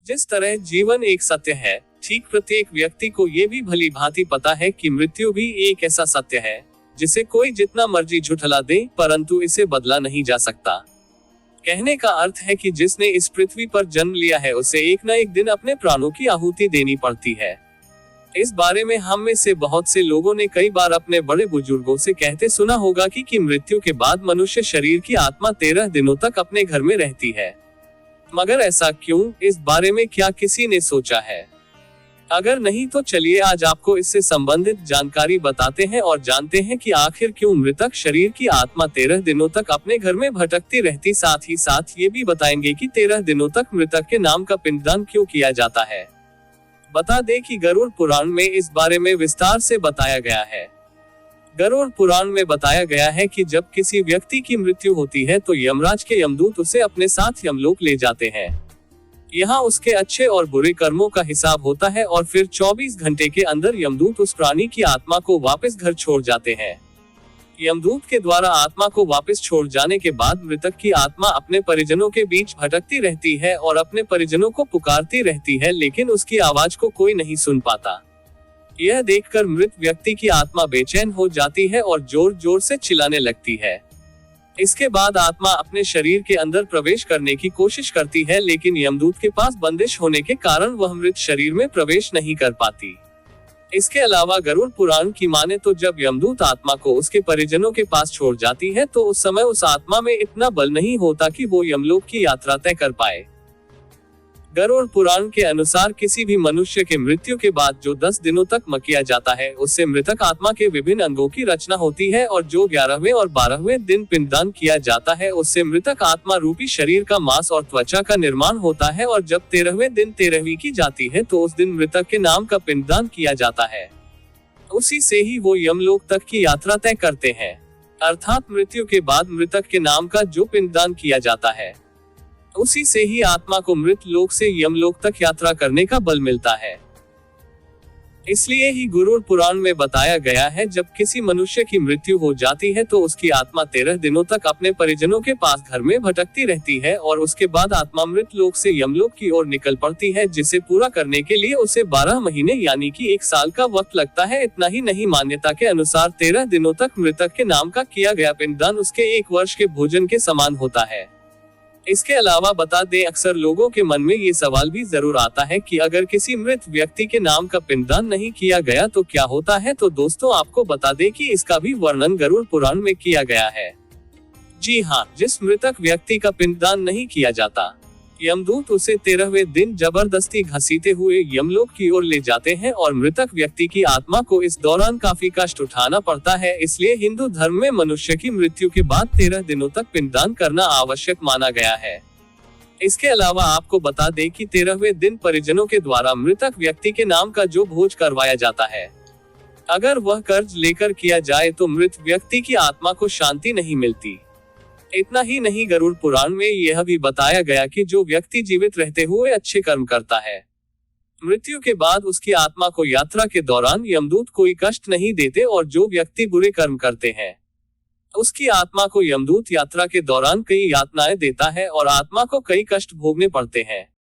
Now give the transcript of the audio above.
जिस तरह जीवन एक सत्य है, ठीक प्रत्येक व्यक्ति को ये भी भली भांति पता है कि मृत्यु भी एक ऐसा सत्य है जिसे कोई जितना मर्जी झुठला दे, परंतु इसे बदला नहीं जा सकता। कहने का अर्थ है कि जिसने इस पृथ्वी पर जन्म लिया है उसे एक न एक दिन अपने प्राणों की आहुति देनी पड़ती है। इस बारे में हम में से बहुत से लोगों ने कई बार अपने बड़े बुजुर्गों से कहते सुना होगा कि मृत्यु के बाद मनुष्य शरीर की आत्मा 13 दिनों तक अपने घर में रहती है। मगर ऐसा क्यों, इस बारे में क्या किसी ने सोचा है? अगर नहीं तो चलिए आज आपको इससे संबंधित जानकारी बताते हैं और जानते हैं कि आखिर क्यों मृतक शरीर की आत्मा 13 दिनों तक अपने घर में भटकती रहती। साथ ही साथ ये भी बताएंगे कि 13 दिनों तक मृतक के नाम का पिंडदान क्यों किया जाता है। बता दें कि गरुड़ पुराण में इस बारे में विस्तार से बताया गया है। गरुड़ पुराण में बताया गया है कि जब किसी व्यक्ति की मृत्यु होती है तो यमराज के यमदूत उसे अपने साथ यमलोक ले जाते हैं। यहाँ उसके अच्छे और बुरे कर्मों का हिसाब होता है और फिर 24 घंटे के अंदर यमदूत उस प्राणी की आत्मा को वापस घर छोड़ जाते हैं। यमदूत के द्वारा आत्मा को वापस छोड़ जाने के बाद मृतक की आत्मा अपने परिजनों के बीच भटकती रहती है और अपने परिजनों को पुकारती रहती है, लेकिन उसकी आवाज को कोई नहीं सुन पाता। यह देखकर मृत व्यक्ति की आत्मा बेचैन हो जाती है और जोर जोर से चिल्लाने लगती है। इसके बाद आत्मा अपने शरीर के अंदर प्रवेश करने की कोशिश करती है, लेकिन यमदूत के पास बंदिश होने के कारण वह मृत शरीर में प्रवेश नहीं कर पाती। इसके अलावा गरुड़ पुराण की माने तो जब यमदूत आत्मा को उसके परिजनों के पास छोड़ जाती है तो उस समय उस आत्मा में इतना बल नहीं होता कि वो यमलोक की यात्रा तय कर पाए। गरुड़ पुराण के अनुसार किसी भी मनुष्य के मृत्यु के बाद जो 10 दिनों तक किया जाता है उससे मृतक आत्मा के विभिन्न अंगों की रचना होती है और जो 11वें और 12वें दिन पिंडदान किया जाता है उससे मृतक आत्मा रूपी शरीर का मांस और त्वचा का निर्माण होता है और जब 13वें दिन 13वीं की जाती है तो उस दिन मृतक के नाम का पिंडदान किया जाता है। उसी से ही वो यमलोक तक की यात्रा तय करते हैं। अर्थात मृत्यु के बाद मृतक के नाम का जो पिंडदान किया जाता है उसी से ही आत्मा को मृत लोक से यमलोक तक यात्रा करने का बल मिलता है। इसलिए ही गरुड़ पुराण में बताया गया है जब किसी मनुष्य की मृत्यु हो जाती है तो उसकी आत्मा 13 दिनों तक अपने परिजनों के पास घर में भटकती रहती है और उसके बाद आत्मा मृत लोक से यमलोक की ओर निकल पड़ती है, जिसे पूरा करने के लिए उसे 12 महीने यानी कि 1 साल का वक्त लगता है। इतना ही नहीं, मान्यता के अनुसार 13 दिनों तक मृतक के नाम का किया गया पिंडदान उसके 1 वर्ष के भोजन के समान होता है। इसके अलावा बता दें, अक्सर लोगों के मन में ये सवाल भी जरूर आता है कि अगर किसी मृत व्यक्ति के नाम का पिंडदान नहीं किया गया तो क्या होता है। तो दोस्तों आपको बता दें कि इसका भी वर्णन गरुड़ पुराण में किया गया है। जी हाँ, जिस मृतक व्यक्ति का पिंडदान नहीं किया जाता यमदूत उसे 13वें दिन जबरदस्ती घसीटे हुए यमलोक की ओर ले जाते हैं और मृतक व्यक्ति की आत्मा को इस दौरान काफी कष्ट उठाना पड़ता है। इसलिए हिंदू धर्म में मनुष्य की मृत्यु के बाद 13 दिनों तक पिंडदान करना आवश्यक माना गया है। इसके अलावा आपको बता दें कि 13वें दिन परिजनों के द्वारा मृतक व्यक्ति के नाम का जो भोज करवाया जाता है, अगर वह कर्ज लेकर किया जाए तो मृत व्यक्ति की आत्मा को शांति नहीं मिलती। इतना ही नहीं, गरुड़ पुराण में यह भी बताया गया कि जो व्यक्ति जीवित रहते हुए अच्छे कर्म करता है, मृत्यु के बाद उसकी आत्मा को यात्रा के दौरान यमदूत कोई कष्ट नहीं देते और जो व्यक्ति बुरे कर्म करते हैं उसकी आत्मा को यमदूत यात्रा के दौरान कई यातनाएं देता है और आत्मा को कई कष्ट भोगने पड़ते हैं।